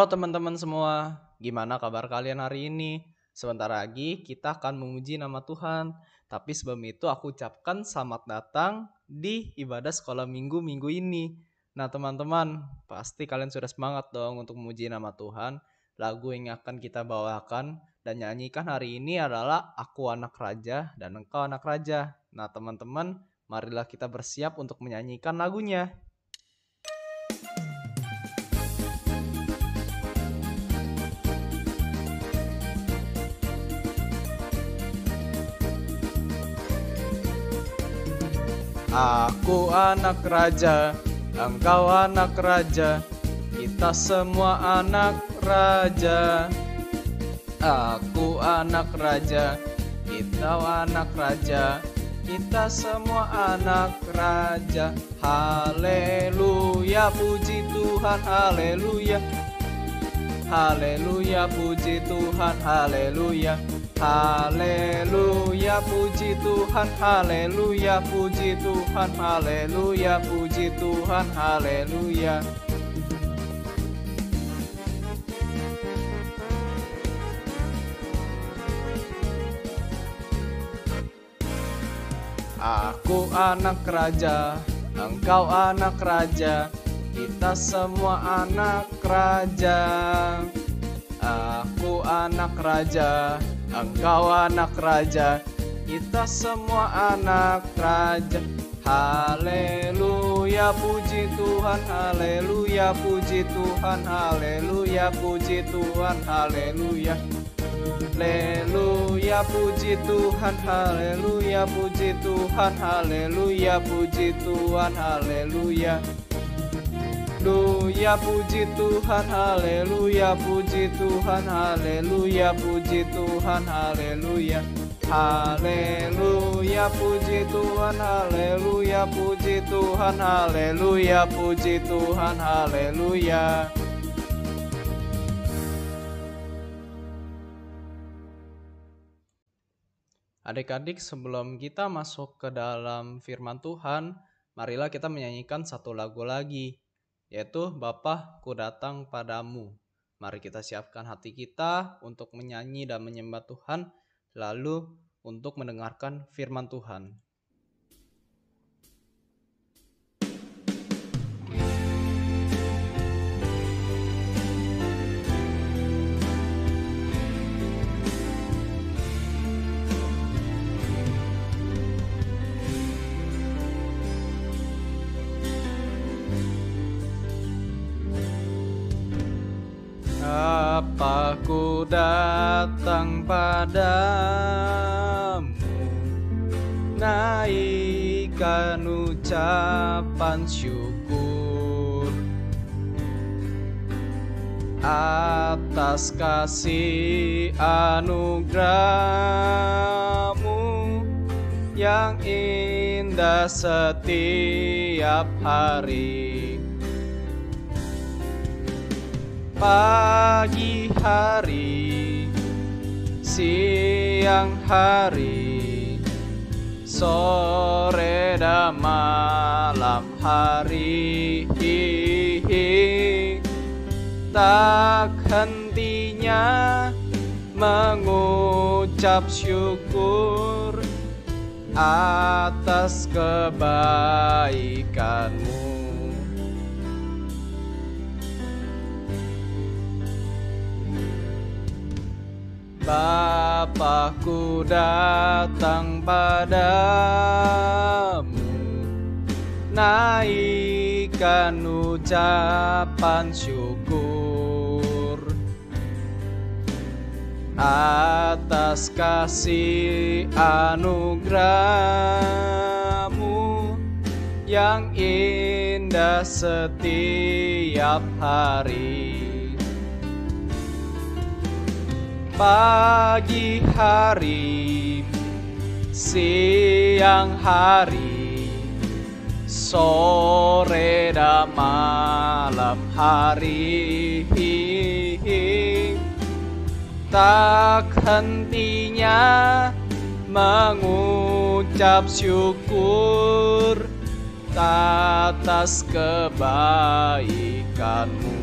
teman-teman semua, gimana kabar kalian hari ini? Sebentar lagi kita akan memuji nama Tuhan. Tapi sebelum itu aku ucapkan selamat datang di ibadah sekolah minggu ini. Nah teman-teman, pasti kalian sudah semangat dong untuk memuji nama Tuhan. Lagu yang akan kita bawakan dan nyanyikan hari ini adalah Aku Anak Raja dan Engkau Anak Raja. Nah teman-teman, marilah kita bersiap untuk menyanyikan lagunya. Aku anak raja, engkau anak raja, kita semua anak raja. Aku anak raja, kita anak raja, kita semua anak raja. Haleluya, puji Tuhan, haleluya. Haleluya, puji Tuhan, haleluya. Haleluya, puji Tuhan, haleluya, puji Tuhan, haleluya, puji Tuhan, haleluya. Aku anak raja, engkau anak raja, kita semua anak raja. Aku anak raja, engkau anak raja, kita semua anak raja. Haleluya, puji Tuhan, haleluya, puji Tuhan, haleluya, puji Tuhan, haleluya. Haleluya, puji Tuhan, haleluya, puji Tuhan, haleluya, puji Tuhan, haleluya. Haleluya, puji Tuhan, haleluya, puji Tuhan, haleluya, puji Tuhan, haleluya. Haleluya, puji Tuhan, haleluya, puji Tuhan, haleluya, puji Tuhan, haleluya. Adik-adik, sebelum kita masuk ke dalam firman Tuhan, marilah kita menyanyikan satu lagu lagi, yaitu Bapa, ku datang padamu. Mari kita siapkan hati kita untuk menyanyi dan menyembah Tuhan, lalu untuk mendengarkan firman Tuhan. Aku datang padamu, naikkan ucapan syukur atas kasih anugerah-Mu yang indah setiap hari. Pagi hari, siang hari, sore dan malam hari, tak hentinya mengucap syukur atas kebaikan-Mu. Bapa, ku datang padamu, naikkan ucapan syukur atas kasih anugerah-Mu yang indah setiap hari. Pagi hari, siang hari, sore dan malam hari, tak hentinya mengucap syukur atas kebaikan-Mu.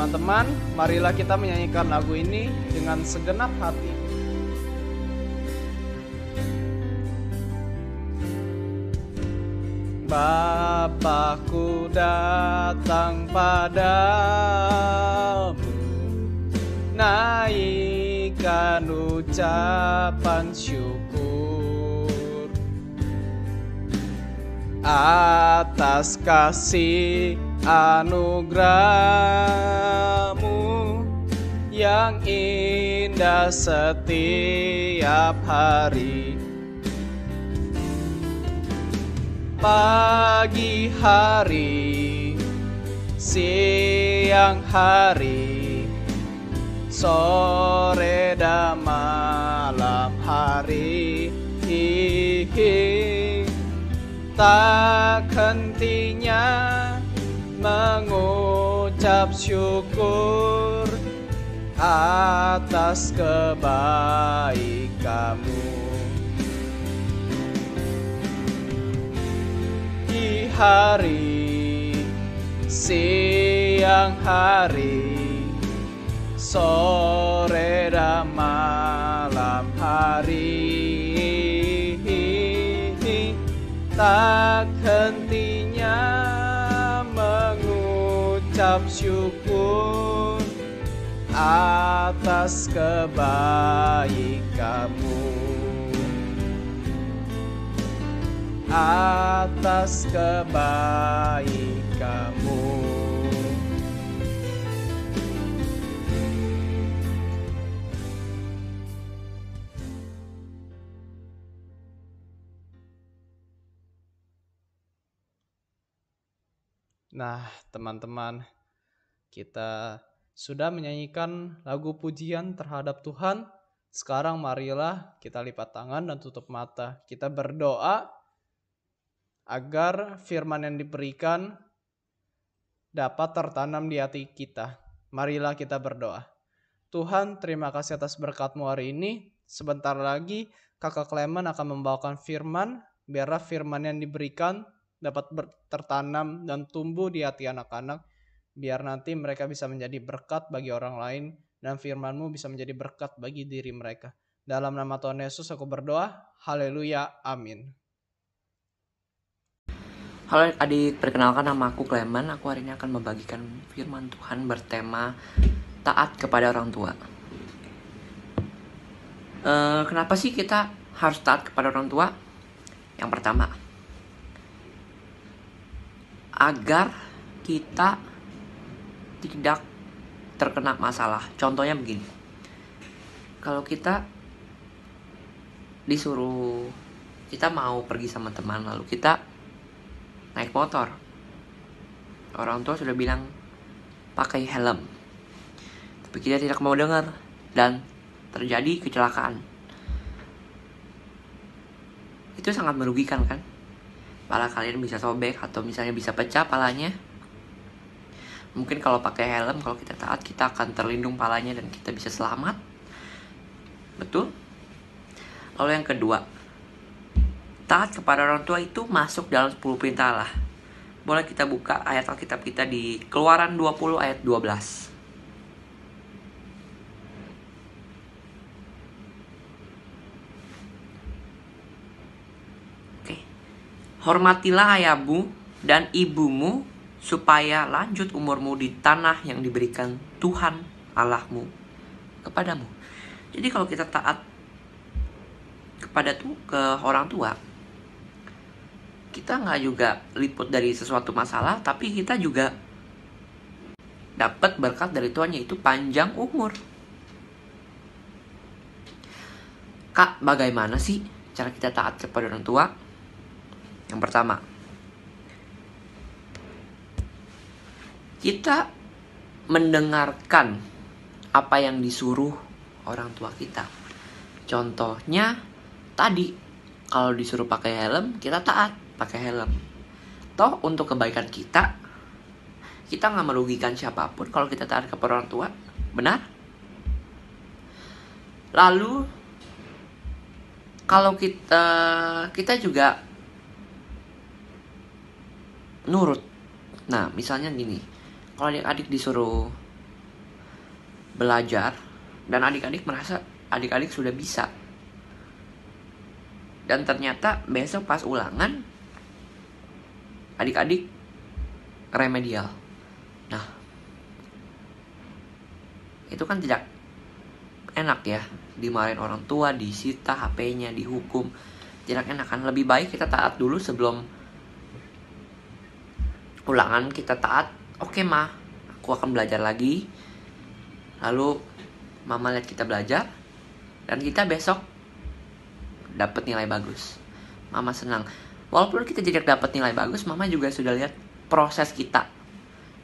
teman-teman, marilah kita menyanyikan lagu ini dengan segenap hati. Bapakku datang padamu, naikkan ucapan syukur atas kasih anugerah-Mu yang indah setiap hari. Pagi hari, siang hari, sore dan malam hari, tak hentinya mengucap syukur atas kebaikan-Mu. Di hari, siang hari, sore dan malam hari, tak hentinya mengucap syukur atas kebaikan-Mu, atas kebaikan-Mu. Nah, teman-teman, kita sudah menyanyikan lagu pujian terhadap Tuhan. Sekarang marilah kita lipat tangan dan tutup mata. Kita berdoa agar firman yang diberikan dapat tertanam di hati kita. Marilah kita berdoa. Tuhan, terima kasih atas berkat-Mu hari ini. Sebentar lagi Kakak Clement akan membawakan firman. Biarlah firman yang diberikan dapat tertanam dan tumbuh di hati anak-anak. Biar nanti mereka bisa menjadi berkat bagi orang lain. Dan firman-Mu bisa menjadi berkat bagi diri mereka. Dalam nama Tuhan Yesus aku berdoa. Haleluya. Amin. Halo adik, perkenalkan nama aku Clement. Aku hari ini akan membagikan firman Tuhan bertema taat kepada orang tua. Kenapa sih kita harus taat kepada orang tua? Yang pertama, agar kita tidak terkena masalah. Contohnya begini, kalau kita disuruh, kita mau pergi sama teman, lalu kita naik motor, orang tua sudah bilang pakai helm, tapi kita tidak mau dengar dan terjadi kecelakaan. Itu sangat merugikan kan? Pala kalian bisa sobek atau misalnya bisa pecah palanya. Mungkin kalau pakai helm, kalau kita taat, kita akan terlindung palanya dan kita bisa selamat. Betul? Lalu yang kedua, taat kepada orang tua itu masuk dalam 10 perintah Allah. Boleh kita buka ayat Alkitab kita di Keluaran 20 ayat 12. Hormatilah ayahmu dan ibumu supaya lanjut umurmu di tanah yang diberikan Tuhan Allahmu kepadamu. Jadi kalau kita taat ke orang tua, kita nggak juga liput dari sesuatu masalah, tapi kita juga dapat berkat dari Tuhan, yaitu panjang umur. Kak, bagaimana sih cara kita taat kepada orang tua? Yang pertama, kita mendengarkan apa yang disuruh orang tua kita. Contohnya tadi, kalau disuruh pakai helm, kita taat pakai helm. Toh untuk kebaikan kita nggak merugikan siapapun kalau kita taat kepada orang tua. Benar? Lalu kalau kita juga nurut. Nah, misalnya gini, kalau adik-adik disuruh belajar dan adik-adik merasa adik-adik sudah bisa. Dan ternyata besok pas ulangan adik-adik remedial. Nah, itu kan tidak enak ya, dimarahin orang tua, disita HP-nya, dihukum. Tidak enak kan. Lebih baik kita taat dulu sebelum ulangan. Kita taat, oke ma, aku akan belajar lagi. Lalu mama lihat kita belajar dan kita besok dapat nilai bagus. Mama senang. Walaupun kita tidak dapat nilai bagus, mama juga sudah lihat proses kita.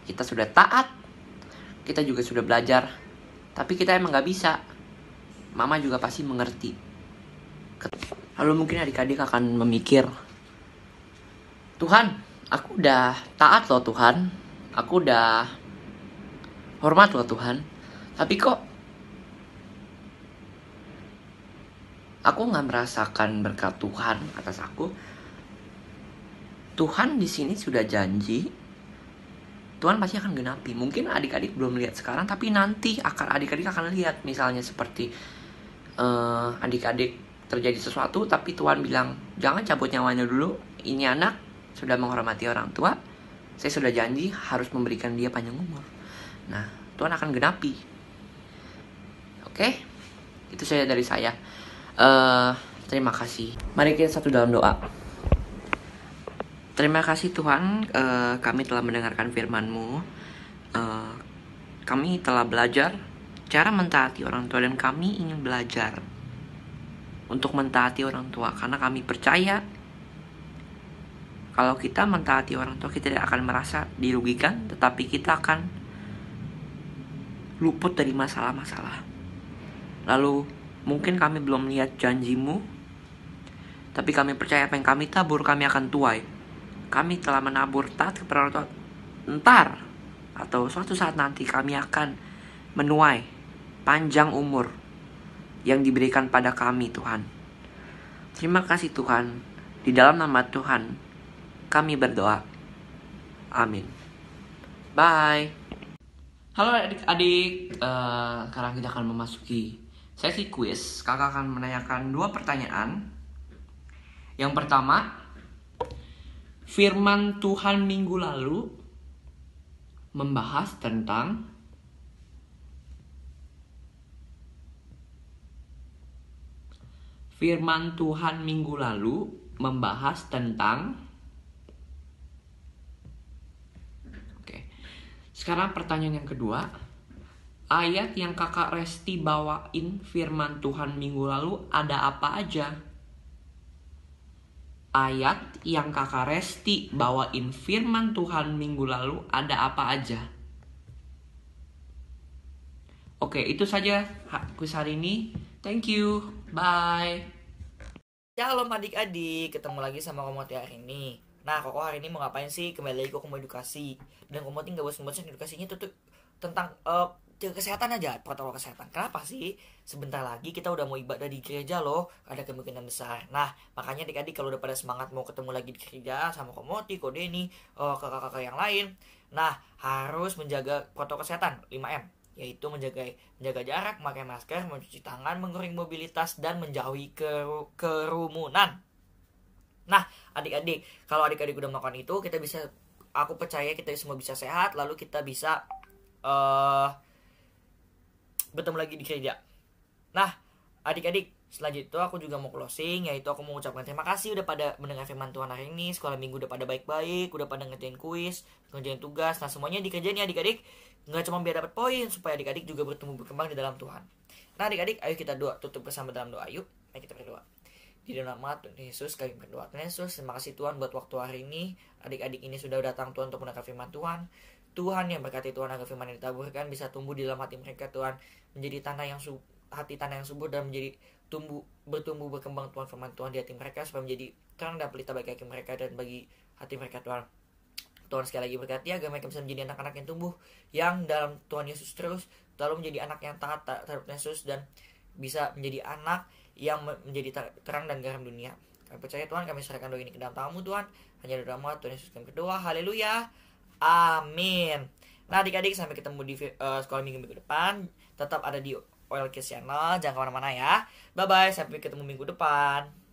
Kita sudah taat, kita juga sudah belajar. Tapi kita emang gak bisa. Mama juga pasti mengerti. Lalu mungkin adik-adik akan memikir, Tuhan, aku udah taat loh Tuhan. Aku udah hormat loh Tuhan. Tapi kok aku gak merasakan berkat Tuhan atas aku. Tuhan di sini sudah janji, Tuhan pasti akan genapi. Mungkin adik-adik belum lihat sekarang, tapi nanti adik-adik akan lihat. Misalnya seperti adik-adik terjadi sesuatu, tapi Tuhan bilang, jangan cabut nyawanya dulu. Ini anak sudah menghormati orang tua. Saya sudah janji harus memberikan dia panjang umur. Nah, Tuhan akan genapi. Oke? Itu saja dari saya. Terima kasih. Mari kita satu dalam doa. Terima kasih Tuhan, kami telah mendengarkan firman-Mu. Kami telah belajar cara mentaati orang tua, dan kami ingin belajar untuk mentaati orang tua, karena kami percaya kalau kita mentaati orang tua, kita tidak akan merasa dirugikan, tetapi kita akan luput dari masalah-masalah. Lalu mungkin kami belum lihat janji-Mu, tapi kami percaya apa yang kami tabur kami akan tuai. Kami telah menabur taat kepada orang tua. Entar atau suatu saat nanti kami akan menuai panjang umur yang diberikan pada kami Tuhan. Terima kasih Tuhan. Di dalam nama Tuhan kami berdoa. Amin. Bye. Halo adik-adik. Sekarang kita akan memasuki sesi kuis. Kakak akan menanyakan 2 pertanyaan. Yang pertama, firman Tuhan minggu lalu membahas tentang Oke. Sekarang pertanyaan yang kedua. Ayat yang kakak Resti bawain firman Tuhan minggu lalu ada apa aja? Ayat yang kakak Resti bawain firman Tuhan minggu lalu ada apa aja? Oke, itu saja kuis hari ini. Thank you. Bye. Shalom adik-adik, ketemu lagi sama Komoti hari ini. Nah, Koko hari ini mau ngapain sih? Kembali lagi Koko mau edukasi. Dan Komoti gak bosan-bosan edukasinya tuh tentang kesehatan aja, protokol kesehatan. Kenapa sih? Sebentar lagi kita udah mau ibadah di gereja loh, ada kemungkinan besar. Nah, makanya adik-adik kalau udah pada semangat mau ketemu lagi di gereja sama Komoti, Kodeni, kakak-kakak yang lain. Nah, harus menjaga protokol kesehatan 5M, yaitu menjaga jarak, memakai masker, mencuci tangan, mengurangi mobilitas, dan menjauhi kerumunan. Nah, adik-adik, kalau adik-adik udah melakukan itu, aku percaya kita semua bisa sehat, lalu kita bisa bertemu lagi di gereja. Nah, adik-adik, selanjutnya itu aku juga mau closing, yaitu aku mau ucapkan terima kasih udah pada mendengar firman Tuhan hari ini. Sekolah minggu udah pada baik-baik, udah pada ngerjain kuis, ngerjain tugas. Nah, semuanya dikerjain ya adik-adik. Nggak cuma biar dapat poin, supaya adik-adik juga bertumbuh berkembang di dalam Tuhan. Nah adik-adik, ayo kita tutup bersama dalam doa yuk. Ayo kita berdoa. Di dalam nama Tuhan Yesus kami berdoa. Tuhan Yesus, terima kasih Tuhan buat waktu hari ini. Adik-adik ini sudah datang Tuhan untuk mendengar firman Tuhan. Tuhan yang berkati Tuhan agar firman yang ditaburkan bisa tumbuh di dalam hati mereka Tuhan, menjadi tanah yang subur dan menjadi bertumbuh berkembang Tuhan firman Tuhan di hati mereka, supaya menjadi terang dan pelita bagi hati mereka dan bagi hati mereka Tuhan. Tuhan sekali lagi berkati agar mereka bisa menjadi anak-anak yang tumbuh yang dalam Tuhan Yesus terus, lalu menjadi anak yang taat terhadap Yesus dan bisa menjadi anak yang menjadi terang dan garam dunia. Kami percaya Tuhan, kami serahkan doa ini ke dalam tangan-Mu Tuhan. Hanya doa Tuhan Yesus kami berdoa. Haleluya. Amin. Nah adik-adik, sampai ketemu di sekolah minggu depan. tetap ada di OLK Channel. Jangan kemana-mana ya. Bye-bye, sampai ketemu minggu depan.